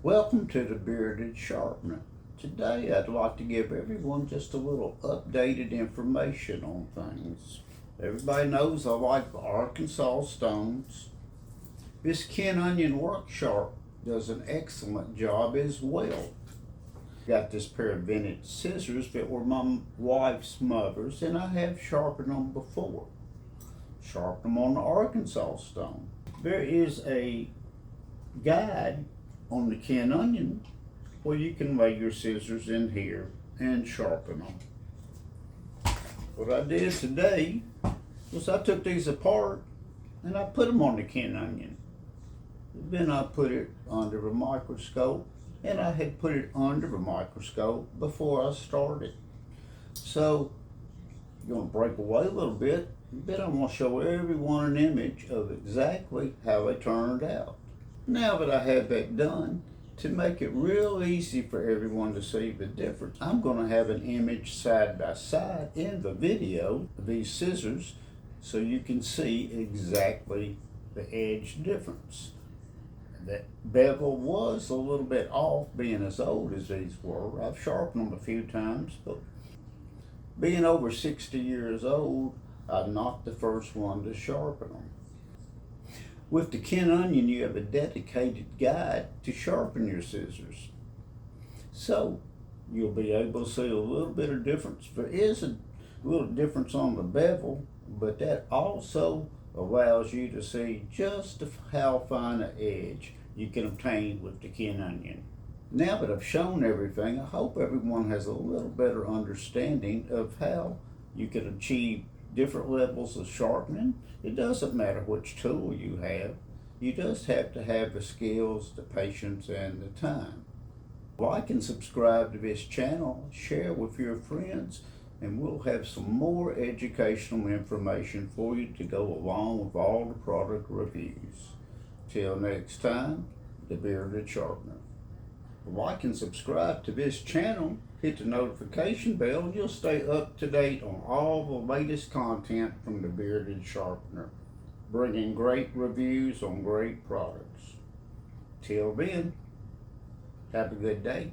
Welcome to the Bearded Sharpener. Today I'd like to give everyone just a little updated information on things. Everybody knows I like the Arkansas stones. This Ken Onion Work Sharp does an excellent job as well. Got this pair of vintage scissors that were my wife's mother's, and I have sharpened them before. Sharpen them on the Arkansas stone. There is a guide on the Ken Onion where you can lay your scissors in here and sharpen them. What I did today was I took these apart and I put them on the Ken Onion. Then I put it under a microscope, and I had put it under a microscope before I started. So you're going to break away a little bit, then I'm going to show everyone an image of exactly how they turned out. Now that I have that done, to make it real easy for everyone to see the difference, I'm going to have an image side by side in the video of these scissors so you can see exactly the edge difference. That bevel was a little bit off being as old as these were. I've sharpened them a few times, but being over 60 years old, I'm not the first one to sharpen them. With the Ken Onion, you have a dedicated guide to sharpen your scissors. So you'll be able to see a little bit of difference. There is a little difference on the bevel, but that also allows you to see just how fine an edge you can obtain with the Ken Onion. Now that I've shown everything, I hope everyone has a little better understanding of how you can achieve different levels of sharpening. It doesn't matter which tool you have. You just have to have the skills, the patience, and the time. Like and subscribe to this channel, share with your friends, and we'll have some more educational information for you to go along with all the product reviews. Till next time, the Bearded Sharpener. Like and subscribe to this channel, hit the notification bell, and you'll stay up to date on all the latest content from the Bearded Sharpener, bringing great reviews on great products. Till then, have a good day.